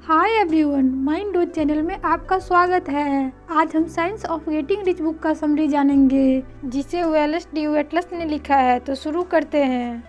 Hi everyone, mind dot channel में आपका स्वागत है। आज हम science of getting rich book का समरी जानेंगे, जिसे वेलेस डी वेटलस ने लिखा है। तो शुरू करते हैं।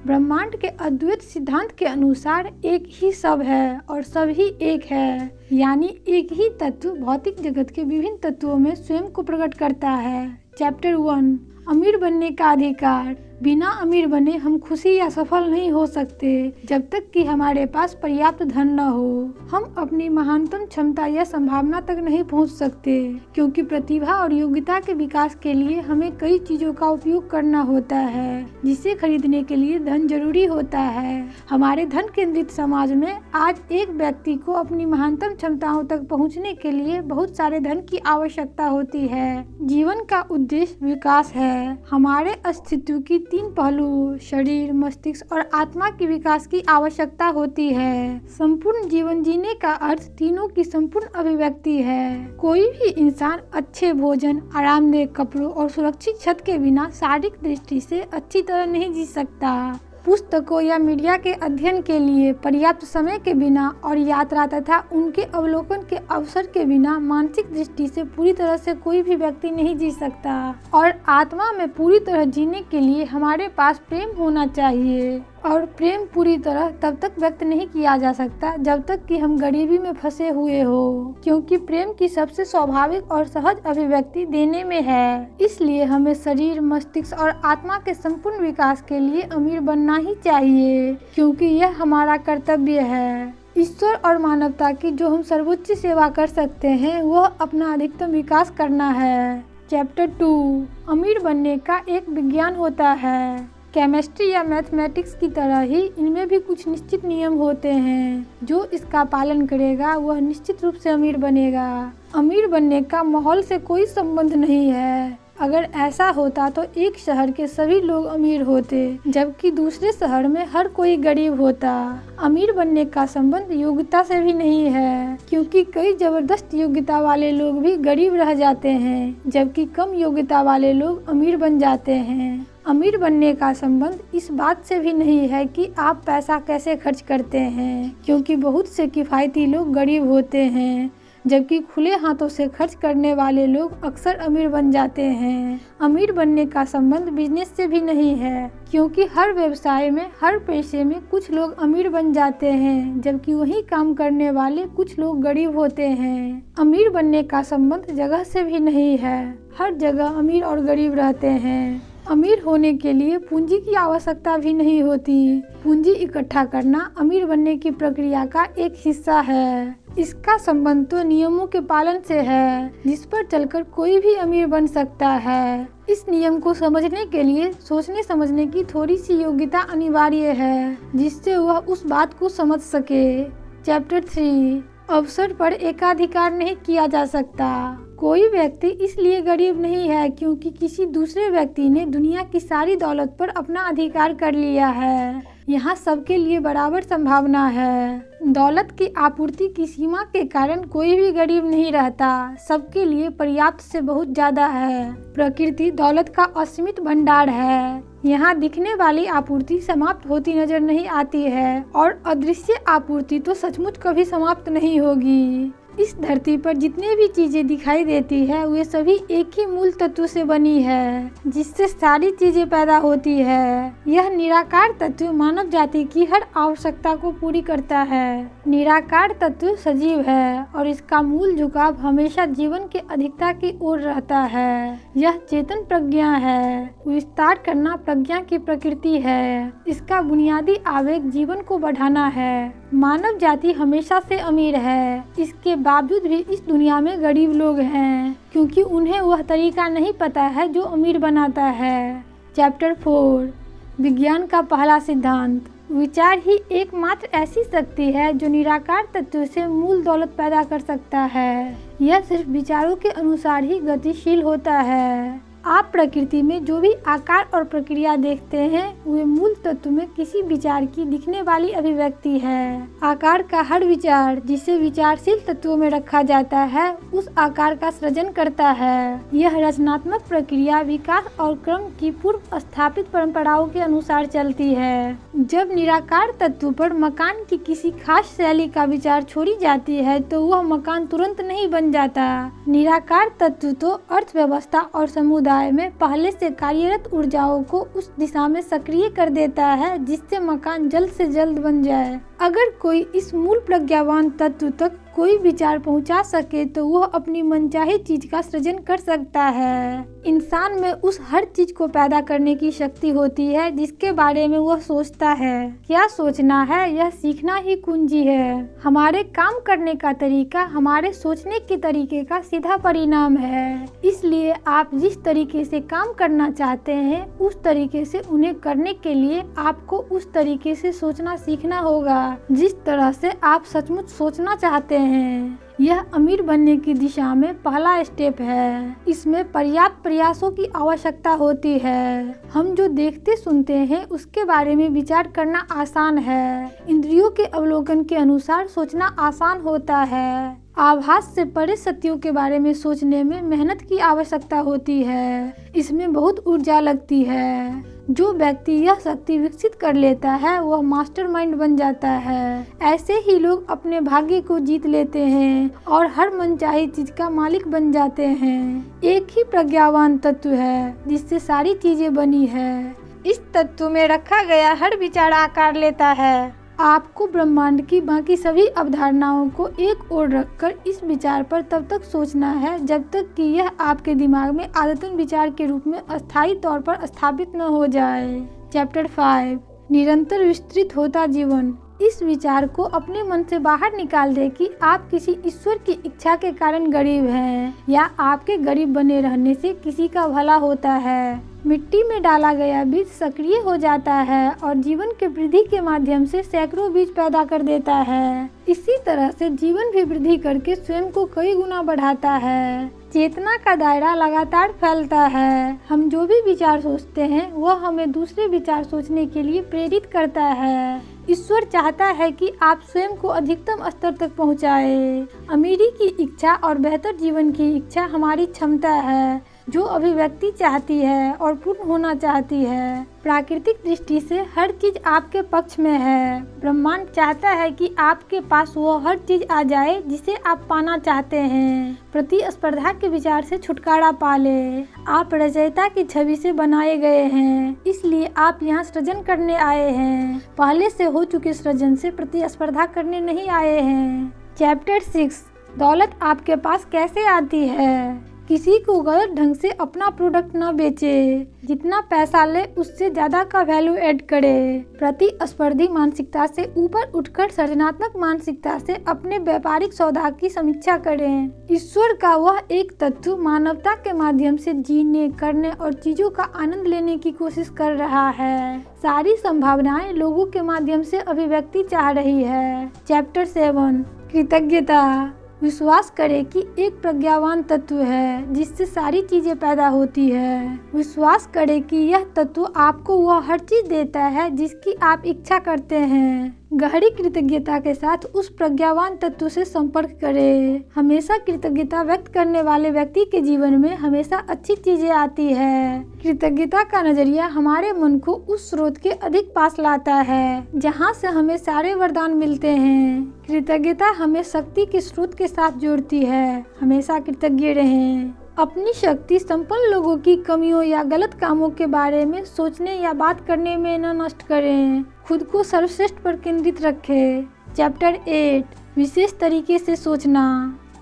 ब्रह्मांड के अद्वैत सिद्धांत के अनुसार एक ही सब है और सब ही एक है, यानी एक ही तत्व भौतिक जगत के विभिन्न तत्वों में स्वयं को प्रकट करता है। चैप्टर 1, अमीर बनने का अधिकार। बिना अमीर बने हम खुशी या सफल नहीं हो सकते जब तक कि हमारे पास पर्याप्त धन न हो। हम अपनी महानतम क्षमता या संभावना तक नहीं पहुंच सकते, क्योंकि प्रतिभा और योग्यता के विकास के लिए हमें कई चीजों का उपयोग करना होता है, जिसे खरीदने के लिए धन जरूरी होता है। हमारे धन केंद्रित समाज में आज एक व्यक्ति को अपनी महानतम क्षमताओं तक पहुँचने के लिए बहुत सारे धन की आवश्यकता होती है। जीवन का उद्देश्य विकास है। हमारे अस्तित्व की 3 पहलू, शरीर, मस्तिष्क और आत्मा के विकास की आवश्यकता होती है। संपूर्ण जीवन जीने का अर्थ तीनों की संपूर्ण अभिव्यक्ति है। कोई भी इंसान अच्छे भोजन, आरामदेह कपड़ों और सुरक्षित छत के बिना शारीरिक दृष्टि से अच्छी तरह नहीं जी सकता। पुस्तकों या मीडिया के अध्ययन के लिए पर्याप्त समय के बिना और यात्रा तथा उनके अवलोकन के अवसर के बिना मानसिक दृष्टि से पूरी तरह से कोई भी व्यक्ति नहीं जी सकता। और आत्मा में पूरी तरह जीने के लिए हमारे पास प्रेम होना चाहिए, और प्रेम पूरी तरह तब तक व्यक्त नहीं किया जा सकता जब तक कि हम गरीबी में फंसे हुए हो, क्योंकि प्रेम की सबसे स्वाभाविक और सहज अभिव्यक्ति देने में है। इसलिए हमें शरीर, मस्तिष्क और आत्मा के संपूर्ण विकास के लिए अमीर बनना ही चाहिए, क्योंकि यह हमारा कर्तव्य है। ईश्वर और मानवता की जो हम सर्वोच्च सेवा कर सकते हैं, वह अपना अधिकतम विकास करना है। चैप्टर 2, अमीर बनने का एक विज्ञान होता है। केमिस्ट्री या मैथमेटिक्स की तरह ही इनमें भी कुछ निश्चित नियम होते हैं। जो इसका पालन करेगा वह निश्चित रूप से अमीर बनेगा। अमीर बनने का माहौल से कोई संबंध नहीं है। अगर ऐसा होता तो एक शहर के सभी लोग अमीर होते, जबकि दूसरे शहर में हर कोई गरीब होता। अमीर बनने का संबंध योग्यता से भी नहीं है, क्योंकि कई जबरदस्त योग्यता वाले लोग भी गरीब रह जाते हैं, जबकि कम योग्यता वाले लोग अमीर बन जाते हैं। अमीर बनने का संबंध इस बात से भी नहीं है कि आप पैसा कैसे खर्च करते हैं, क्योंकि बहुत से किफ़ायती लोग गरीब होते हैं, जबकि खुले हाथों से खर्च करने वाले लोग अक्सर अमीर बन जाते हैं। अमीर बनने का संबंध बिजनेस से भी नहीं है, क्योंकि हर व्यवसाय में, हर पेशे में कुछ लोग अमीर बन जाते हैं, जबकि वही काम करने वाले कुछ लोग गरीब होते हैं। अमीर बनने का संबंध जगह से भी नहीं है। हर जगह अमीर और गरीब रहते हैं। अमीर होने के लिए पूंजी की आवश्यकता भी नहीं होती। पूंजी इकट्ठा करना अमीर बनने की प्रक्रिया का एक हिस्सा है। इसका संबंध तो नियमों के पालन से है, जिस पर चलकर कोई भी अमीर बन सकता है। इस नियम को समझने के लिए सोचने समझने की थोड़ी सी योग्यता अनिवार्य है, जिससे वह उस बात को समझ सके। चैप्टर 3, अवसर पर एकाधिकार नहीं किया जा सकता। कोई व्यक्ति इसलिए गरीब नहीं है क्योंकि किसी दूसरे व्यक्ति ने दुनिया की सारी दौलत पर अपना अधिकार कर लिया है। यहाँ सबके लिए बराबर संभावना है। दौलत की आपूर्ति की सीमा के कारण कोई भी गरीब नहीं रहता। सबके लिए पर्याप्त से बहुत ज्यादा है। प्रकृति दौलत का असीमित भंडार है। यहाँ दिखने वाली आपूर्ति समाप्त होती नजर नहीं आती है, और अदृश्य आपूर्ति तो सचमुच कभी समाप्त नहीं होगी। इस धरती पर जितने भी चीजें दिखाई देती है, वे सभी एक ही मूल तत्व से बनी है, जिससे सारी चीजें पैदा होती है। यह निराकार तत्व मानव जाति की हर आवश्यकता को पूरी करता है। निराकार तत्व सजीव है, और इसका मूल झुकाव हमेशा जीवन के अधिकता की ओर रहता है। यह चेतन प्रज्ञा है। विस्तार करना प्रज्ञा की प्रकृति है। इसका बुनियादी आवेग जीवन को बढ़ाना है। मानव जाति हमेशा से अमीर है। इसके बावजूद भी इस दुनिया में गरीब लोग हैं, क्योंकि उन्हें वह तरीका नहीं पता है जो अमीर बनाता है। चैप्टर 4, विज्ञान का पहला सिद्धांत। विचार ही एकमात्र ऐसी शक्ति है जो निराकार तत्व से मूल दौलत पैदा कर सकता है। यह सिर्फ विचारों के अनुसार ही गतिशील होता है। आप प्रकृति में जो भी आकार और प्रक्रिया देखते हैं वे मूल तत्व में किसी विचार की दिखने वाली अभिव्यक्ति है। आकार का हर विचार जिसे विचारशील तत्वों में रखा जाता है उस आकार का सृजन करता है। यह रचनात्मक प्रक्रिया विकास और क्रम की पूर्व स्थापित परंपराओं के अनुसार चलती है। जब निराकार तत्व पर मकान की किसी खास शैली का विचार छोड़ी जाती है तो वह मकान तुरंत नहीं बन जाता। निराकार तत्व तो अर्थव्यवस्था और समुदाय में पहले से कार्यरत ऊर्जाओं को उस दिशा में सक्रिय कर देता है जिससे मकान जल्द से जल्द बन जाए। अगर कोई इस मूल प्रज्ञावान तत्व तक कोई विचार पहुंचा सके तो वह अपनी मनचाही चीज का सृजन कर सकता है। इंसान में उस हर चीज को पैदा करने की शक्ति होती है जिसके बारे में वह सोचता है। क्या सोचना है यह सीखना ही कुंजी है। हमारे काम करने का तरीका हमारे सोचने के तरीके का सीधा परिणाम है। इसलिए आप जिस तरीके से काम करना चाहते हैं उस तरीके से उन्हें करने के लिए आपको उस तरीके से सोचना सीखना होगा जिस तरह से आप सचमुच सोचना चाहते हैं। यह अमीर बनने की दिशा में पहला स्टेप है। इसमें पर्याप्त प्रयासों की आवश्यकता होती है। हम जो देखते सुनते हैं उसके बारे में विचार करना आसान है। इंद्रियों के अवलोकन के अनुसार सोचना आसान होता है। आभास से परे सत्यों के बारे में सोचने में मेहनत की आवश्यकता होती है। इसमें बहुत ऊर्जा लगती है। जो व्यक्ति यह शक्ति विकसित कर लेता है वह मास्टरमाइंड बन जाता है। ऐसे ही लोग अपने भाग्य को जीत लेते हैं और हर मनचाही चीज का मालिक बन जाते हैं। एक ही प्रज्ञावान तत्व है जिससे सारी चीजें बनी है। इस तत्व में रखा गया हर विचार आकार लेता है। आपको ब्रह्मांड की बाकी सभी अवधारणाओं को एक ओर रखकर इस विचार पर तब तक सोचना है जब तक कि यह आपके दिमाग में आदतन विचार के रूप में अस्थायी तौर पर स्थापित न हो जाए। चैप्टर 5 निरंतर विस्तृत होता जीवन। इस विचार को अपने मन से बाहर निकाल दे कि आप किसी ईश्वर की इच्छा के कारण गरीब हैं या आपके गरीब बने रहने से किसी का भला होता है। मिट्टी में डाला गया बीज सक्रिय हो जाता है और जीवन के वृद्धि के माध्यम से सैकड़ों बीज पैदा कर देता है। इसी तरह से जीवन भी वृद्धि करके स्वयं को कई गुना बढ़ाता है। चेतना का दायरा लगातार फैलता है। हम जो भी विचार सोचते हैं वह हमें दूसरे विचार सोचने के लिए प्रेरित करता है। ईश्वर चाहता है कि आप स्वयं को अधिकतम स्तर तक पहुंचाए। अमीरी की इच्छा और बेहतर जीवन की इच्छा हमारी क्षमता है जो अभिव्यक्ति चाहती है और पूर्ण होना चाहती है। प्राकृतिक दृष्टि से हर चीज आपके पक्ष में है। ब्रह्मांड चाहता है कि आपके पास वो हर चीज आ जाए जिसे आप पाना चाहते हैं। प्रतिस्पर्धा के विचार से छुटकारा पा ले। आप रचयिता की छवि से बनाए गए हैं, इसलिए आप यहाँ सृजन करने आए हैं। पहले से हो चुके सृजन से प्रतिस्पर्धा करने नहीं आए हैं। चैप्टर 6 दौलत आपके पास कैसे आती है। किसी को गलत ढंग से अपना प्रोडक्ट न बेचे। जितना पैसा ले उससे ज्यादा का वैल्यू ऐड करे। प्रतिस्पर्धी मानसिकता से ऊपर उठकर सृजनात्मक मानसिकता से अपने व्यापारिक सौदा की समीक्षा करें। ईश्वर का वह एक तत्व मानवता के माध्यम से जीने, करने और चीजों का आनंद लेने की कोशिश कर रहा है। सारी संभावनाएं लोगों के माध्यम से अभिव्यक्ति चाह रही है। चैप्टर 7 कृतज्ञता। विश्वास करें कि एक प्रज्ञावान तत्व है जिससे सारी चीजें पैदा होती है। विश्वास करें कि यह तत्व आपको वह हर चीज देता है जिसकी आप इच्छा करते हैं। गहरी कृतज्ञता के साथ उस प्रज्ञावान तत्व से संपर्क करें। हमेशा कृतज्ञता व्यक्त करने वाले व्यक्ति के जीवन में हमेशा अच्छी चीजें आती है। कृतज्ञता का नजरिया हमारे मन को उस स्रोत के अधिक पास लाता है जहाँ से हमें सारे वरदान मिलते हैं। कृतज्ञता हमें शक्ति के स्रोत के साथ जोड़ती है। हमेशा कृतज्ञ रहें। अपनी शक्ति संपन्न लोगों की कमियों या गलत कामों के बारे में सोचने या बात करने में न नष्ट करें। खुद को सर्वश्रेष्ठ पर केंद्रित रखें। चैप्टर 8 विशेष तरीके से सोचना।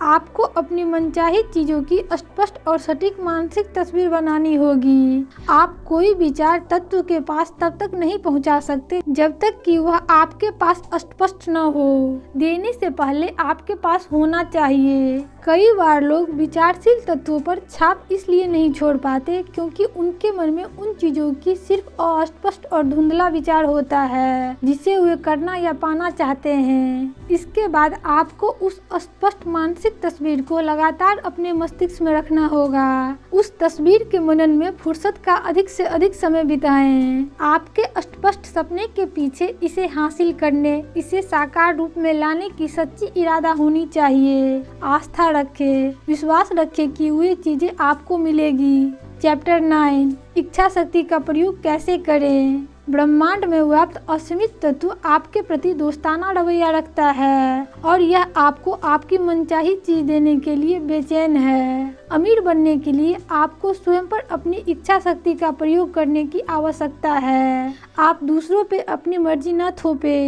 आपको अपनी मनचाही चीजों की स्पष्ट और सटीक मानसिक तस्वीर बनानी होगी। आप कोई विचार तत्व के पास तब तक नहीं पहुंचा सकते जब तक कि वह आपके पास स्पष्ट न हो। देने से पहले आपके पास होना चाहिए। कई बार लोग विचारशील तत्वों पर छाप इसलिए नहीं छोड़ पाते क्योंकि उनके मन में उन चीजों की सिर्फ अस्पष्ट और धुंधला विचार होता है जिसे वे करना या पाना चाहते हैं। इसके बाद आपको उस स्पष्ट मानसिक मानसिक तस्वीर को लगातार अपने मस्तिष्क में रखना होगा। उस तस्वीर के मनन में फुर्सत का अधिक से अधिक समय बिताएं। आपके स्पष्ट सपने के पीछे इसे हासिल करने, इसे साकार रूप में लाने की सच्ची इरादा होनी चाहिए। आस्था रखें, विश्वास रखें कि वे चीजें आपको मिलेगी। चैप्टर 9, इच्छा शक्ति का प्रयोग कैसे करें। ब्रह्मांड में व्याप्त असीमित तत्व आपके प्रति दोस्ताना रवैया रखता है और यह आपको आपकी मनचाही चीज देने के लिए बेचैन है। अमीर बनने के लिए आपको स्वयं पर अपनी इच्छा शक्ति का प्रयोग करने की आवश्यकता है। आप दूसरों पे अपनी मर्जी न थोपे।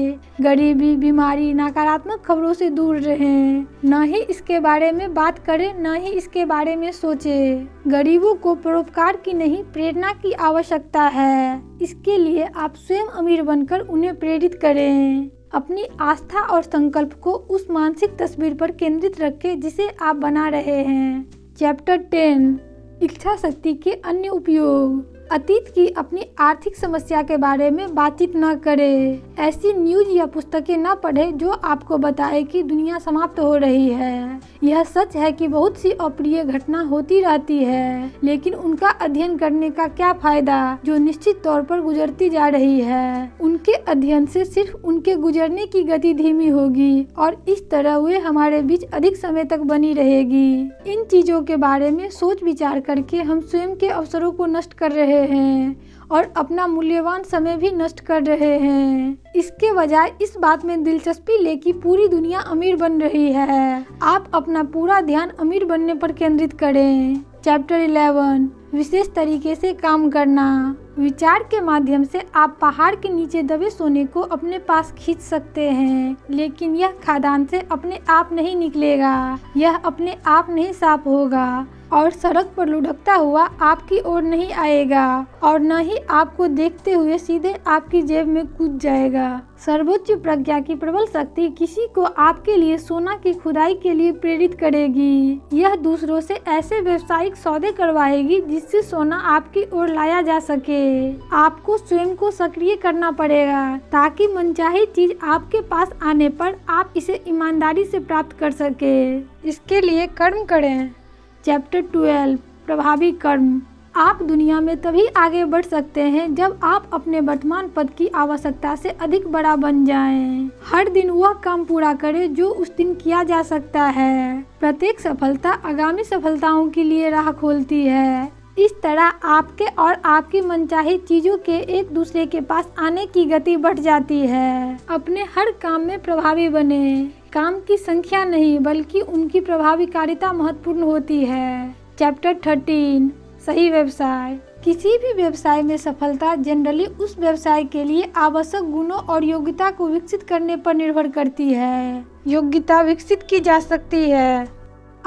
गरीबी, बीमारी, नकारात्मक खबरों से दूर रहें। न ही इसके बारे में बात करें, न ही इसके बारे में सोचें। गरीबों को परोपकार की नहीं, प्रेरणा की आवश्यकता है। इसके लिए आप स्वयं अमीर बनकर उन्हें प्रेरित करें। अपनी आस्था और संकल्प को उस मानसिक तस्वीर पर केंद्रित रखें जिसे आप बना रहे हैं। चैप्टर 10, इच्छा शक्ति के अन्य उपयोग। अतीत की अपनी आर्थिक समस्या के बारे में बातचीत न करें। ऐसी न्यूज या पुस्तकें न पढ़ें जो आपको बताए कि दुनिया समाप्त हो रही है। यह सच है कि बहुत सी अप्रिय घटना होती रहती है, लेकिन उनका अध्ययन करने का क्या फायदा जो निश्चित तौर पर गुजरती जा रही है। उनके अध्ययन से सिर्फ उनके गुजरने की गति धीमी होगी और इस तरह वे हमारे बीच अधिक समय तक बनी रहेगी। इन चीजों के बारे में सोच विचार करके हम स्वयं के अवसरों को नष्ट कर रहे हैं और अपना मूल्यवान समय भी नष्ट कर रहे हैं। इसके बजाय इस बात में दिलचस्पी ले कि पूरी दुनिया अमीर बन रही है। आप अपना पूरा ध्यान अमीर बनने पर केंद्रित करें। चैप्टर 11, विशेष तरीके से काम करना। विचार के माध्यम से आप पहाड़ के नीचे दबे सोने को अपने पास खींच सकते हैं, लेकिन यह खदान से अपने आप नहीं निकलेगा। यह अपने आप नहीं साफ होगा और सड़क पर लुढ़कता हुआ आपकी ओर नहीं आएगा और न ही आपको देखते हुए सीधे आपकी जेब में कूद जाएगा। सर्वोच्च प्रज्ञा की प्रबल शक्ति किसी को आपके लिए सोना की खुदाई के लिए प्रेरित करेगी। यह दूसरों से ऐसे व्यावसायिक सौदे करवाएगी जिससे सोना आपकी ओर लाया जा सके। आपको स्वयं को सक्रिय करना पड़ेगा ताकि मनचाही चीज आपके पास आने पर आप इसे ईमानदारी से प्राप्त कर सके। इसके लिए कर्म करें। चैप्टर 12, प्रभावी कर्म। आप दुनिया में तभी आगे बढ़ सकते हैं जब आप अपने वर्तमान पद की आवश्यकता से अधिक बड़ा बन जाएं। हर दिन वह काम पूरा करें जो उस दिन किया जा सकता है। प्रत्येक सफलता आगामी सफलताओं के लिए राह खोलती है। इस तरह आपके और आपकी मनचाही चीजों के एक दूसरे के पास आने की गति बढ़ जाती है। अपने हर काम में प्रभावी बने। काम की संख्या नहीं बल्कि उनकी प्रभावकारिता महत्वपूर्ण होती है। चैप्टर 13, सही व्यवसाय। किसी भी व्यवसाय में सफलता जनरली उस व्यवसाय के लिए आवश्यक गुणों और योग्यता को विकसित करने पर निर्भर करती है। योग्यता विकसित की जा सकती है।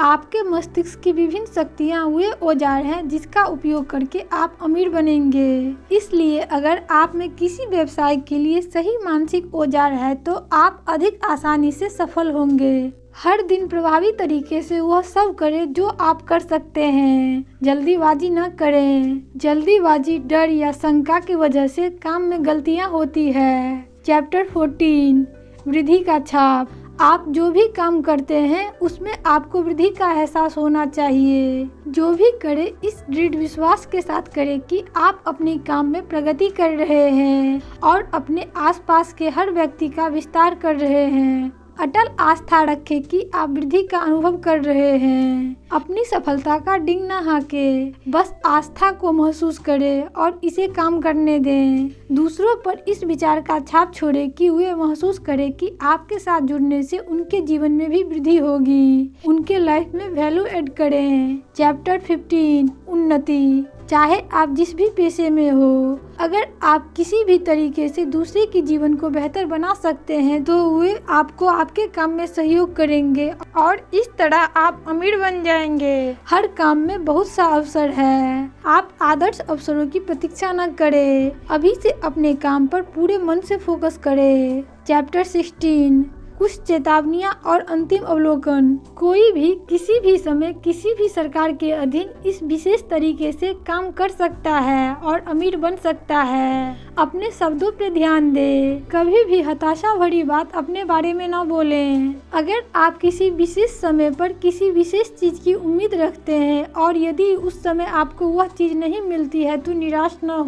आपके मस्तिष्क की विभिन्न शक्तियाँ वे औजार हैं जिसका उपयोग करके आप अमीर बनेंगे। इसलिए अगर आप में किसी व्यवसाय के लिए सही मानसिक औजार है तो आप अधिक आसानी से सफल होंगे। हर दिन प्रभावी तरीके से वह सब करें जो आप कर सकते हैं। जल्दीबाजी न करें। जल्दीबाजी डर या शंका की वजह से काम में गलतियां होती है। चैप्टर 14, वृद्धि का छाप। आप जो भी काम करते हैं उसमें आपको वृद्धि का एहसास होना चाहिए। जो भी करें इस दृढ़ विश्वास के साथ करें कि आप अपने काम में प्रगति कर रहे हैं और अपने आसपास के हर व्यक्ति का विस्तार कर रहे हैं। अटल आस्था रखें कि आप वृद्धि का अनुभव कर रहे हैं। अपनी सफलता का डिंग न हाके, बस आस्था को महसूस करें और इसे काम करने दें। दूसरों पर इस विचार का छाप छोड़ें कि वे महसूस करें कि आपके साथ जुड़ने से उनके जीवन में भी वृद्धि होगी। उनके लाइफ में वैल्यू ऐड करें। चैप्टर 15, उन्नति। चाहे आप जिस भी पेशे में हो, अगर आप किसी भी तरीके से दूसरे के जीवन को बेहतर बना सकते हैं तो वे आपको आपके काम में सहयोग करेंगे और इस तरह आप अमीर बन जाएंगे। हर काम में बहुत सा अवसर है। आप आदर्श अवसरों की प्रतीक्षा न करें। अभी से अपने काम पर पूरे मन से फोकस करें। चैप्टर 16, कुछ चेतावनियां और अंतिम अवलोकन। कोई भी किसी भी समय किसी भी सरकार के अधीन इस विशेष तरीके से काम कर सकता है और अमीर बन सकता है। अपने शब्दों पे ध्यान दें। कभी भी हताशा भरी बात अपने बारे में न बोलें। अगर आप किसी विशेष समय पर किसी विशेष चीज की उम्मीद रखते हैं और यदि उस समय आपको वह चीज नहीं मिलती है तो निराश न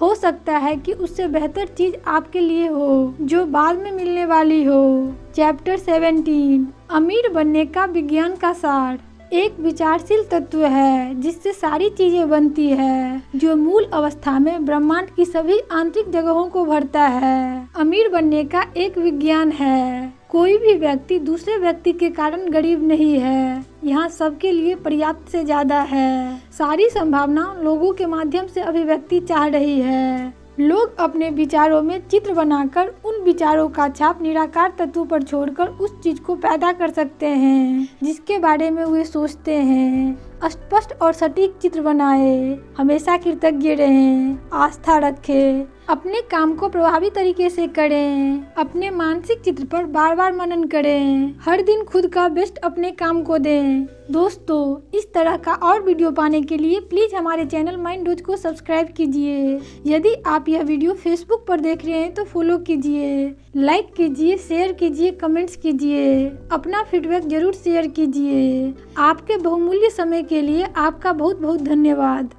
हो सकता है कि उससे बेहतर चीज आपके लिए हो जो बाद में मिलने वाली हो। चैप्टर 17 अमीर बनने का विज्ञान का सार। एक विचारशील तत्व है जिससे सारी चीजें बनती है, जो मूल अवस्था में ब्रह्मांड की सभी आंतरिक जगहों को भरता है। अमीर बनने का एक विज्ञान है। कोई भी व्यक्ति दूसरे व्यक्ति के कारण गरीब नहीं है। यहाँ सबके लिए पर्याप्त से ज्यादा है। सारी संभावना लोगों के माध्यम से अभिव्यक्ति चाह रही है। लोग अपने विचारों में चित्र बनाकर उन विचारों का छाप निराकार तत्व पर छोड़कर उस चीज को पैदा कर सकते हैं जिसके बारे में वे सोचते हैं। स्पष्ट और सटीक चित्र बनाएं। हमेशा कृतज्ञ रहें। आस्था रखें। अपने काम को प्रभावी तरीके से करें। अपने मानसिक चित्र पर बार बार मनन करें। हर दिन खुद का बेस्ट अपने काम को दें। दोस्तों, इस तरह का और वीडियो पाने के लिए प्लीज हमारे चैनल माइंड डोज को सब्सक्राइब कीजिए। यदि आप यह वीडियो फेसबुक पर देख रहे हैं तो फॉलो कीजिए, लाइक कीजिए, शेयर कीजिए, कमेंट्स कीजिए। अपना फीडबैक जरूर शेयर कीजिए। आपके बहुमूल्य समय के लिए आपका बहुत बहुत धन्यवाद।